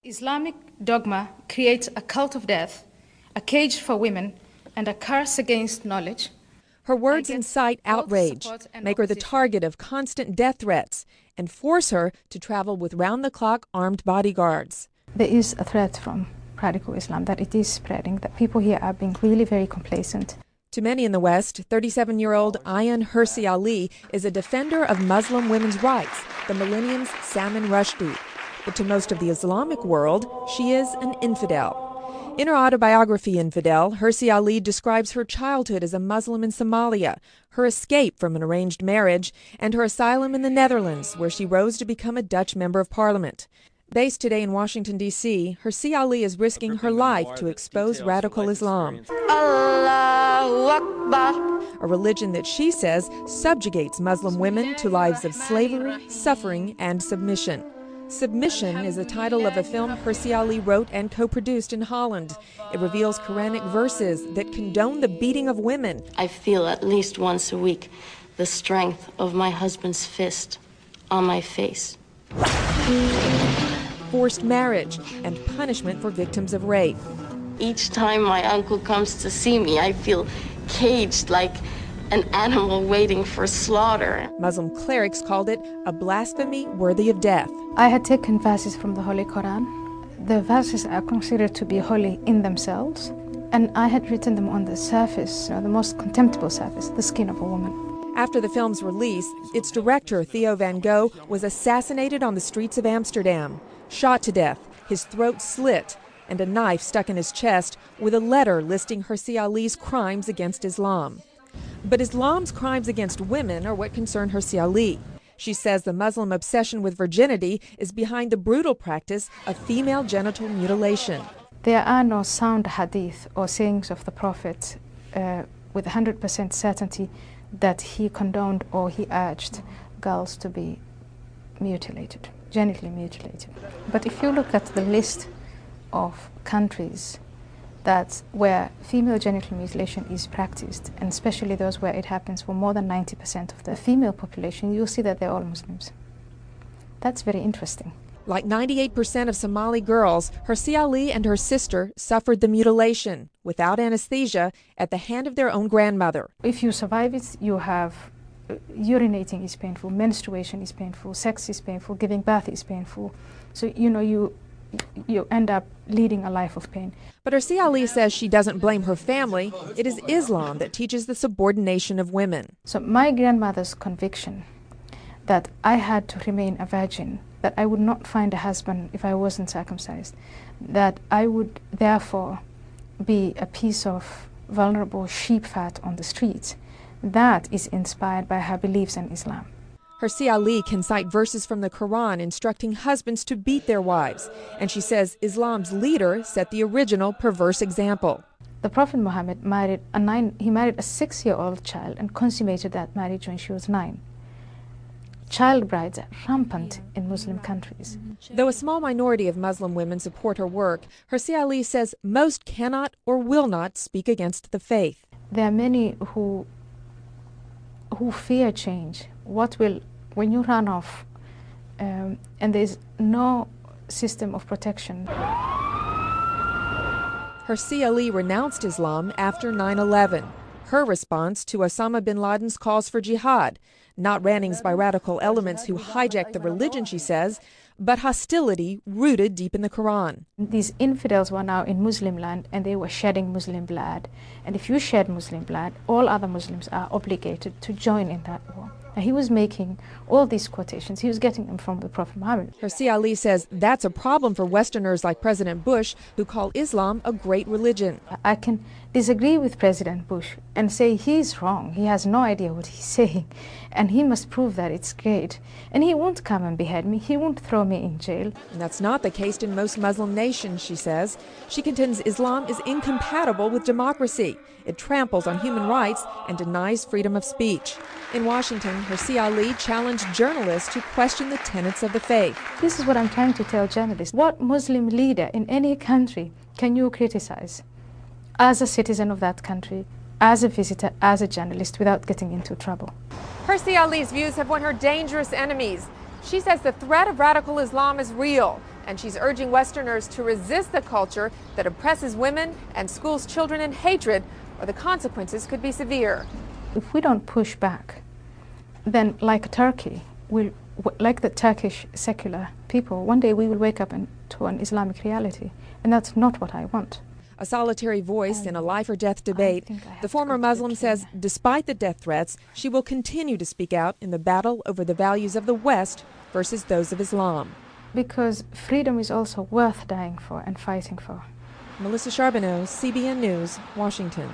Islamic dogma creates a cult of death, a cage for women, and a curse against knowledge. Her words incite outrage, make her the target of constant death threats, and force her to travel with round-the-clock armed bodyguards. There is a threat from radical Islam that it is spreading, that people here are being really very complacent. To many in the West, 37-year-old Ayaan Hirsi Ali is a defender of Muslim women's rights, the millennium's Salman Rushdie. But to most of the Islamic world, she is an infidel. In her autobiography, Infidel, Hirsi Ali describes her childhood as a Muslim in Somalia, her escape from an arranged marriage, and her asylum in the Netherlands, where she rose to become a Dutch member of parliament. Based today in Washington, D.C., Hirsi Ali is risking her life to expose radical Islam, a religion that she says subjugates Muslim women to lives of slavery, suffering, and submission. Submission is the title of a film Hirsi Ali wrote and co-produced in Holland. It reveals Quranic verses that condone the beating of women. I feel at least once a week the strength of my husband's fist on my face. Forced marriage and punishment for victims of rape. Each time my uncle comes to see me, I feel caged like an animal waiting for slaughter. Muslim clerics called it a blasphemy worthy of death. I had taken verses from the Holy Quran. The verses are considered to be holy in themselves, and I had written them on the surface, the most contemptible surface, the skin of a woman. After the film's release, its director, Theo van Gogh, was assassinated on the streets of Amsterdam, shot to death, his throat slit, and a knife stuck in his chest with a letter listing Hirsi Ali's crimes against Islam. But Islam's crimes against women are what concern Hirsi Ali. She says the Muslim obsession with virginity is behind the brutal practice of female genital mutilation. There are no sound hadith or sayings of the Prophet with 100% certainty that he condoned or he urged girls to be mutilated, genitally mutilated. But if you look at the list of countries where female genital mutilation is practiced, and especially those where it happens for more than 90% of the female population, you'll see that they're all Muslims. That's very interesting. Like 98% of Somali girls, Hirsi Ali and her sister suffered the mutilation, without anesthesia, at the hand of their own grandmother. If you survive it, you have urinating is painful, menstruation is painful, sex is painful, giving birth is painful. So, you end up leading a life of pain. But Hirsi Ali says she doesn't blame her family. It is Islam that teaches the subordination of women. So my grandmother's conviction that I had to remain a virgin, that I would not find a husband if I wasn't circumcised, that I would therefore be a piece of vulnerable sheep fat on the streets, that is inspired by her beliefs in Islam. Hirsi Ali can cite verses from the Quran instructing husbands to beat their wives, and she says Islam's leader set the original perverse example. The Prophet Muhammad married a 6-year-old child and consummated that marriage when she was 9. Child brides are rampant in Muslim countries. Though a small minority of Muslim women support her work, Hirsi Ali says most cannot or will not speak against the faith. There are many who fear change. When you run off and there's no system of protection. Hirsi Ali renounced Islam after 9/11. Her response to Osama bin Laden's calls for jihad, not rantings by radical elements who hijacked the religion, she says, but hostility rooted deep in the Quran. These infidels were now in Muslim land and they were shedding Muslim blood. And if you shed Muslim blood, all other Muslims are obligated to join in that war. Now, he was making all these quotations. He was getting them from the Prophet Muhammad. Hirsi Ali says that's a problem for Westerners like President Bush, who call Islam a great religion. I can disagree with President Bush and say he's wrong. He has no idea what he's saying. And he must prove that it's great. And he won't come and behead me. He won't throw me in jail. And that's not the case in most Muslim nations, she says. She contends Islam is incompatible with democracy. It tramples on human rights and denies freedom of speech. In Washington, Hirsi Ali challenged journalists to question the tenets of the faith. This is what I'm trying to tell journalists. What Muslim leader in any country can you criticize as a citizen of that country, as a visitor, as a journalist, without getting into trouble? Hirsi Ali's views have won her dangerous enemies. She says the threat of radical Islam is real. and she's urging Westerners to resist the culture that oppresses women and schools children in hatred, or the consequences could be severe. If we don't push back, then like Turkey, like the Turkish secular people, one day we will wake up to an Islamic reality, and that's not what I want. A solitary voice in a life or death debate, the former Muslim says despite the death threats, she will continue to speak out in the battle over the values of the West versus those of Islam. Because freedom is also worth dying for and fighting for. Melissa Charbonneau, CBN News, Washington.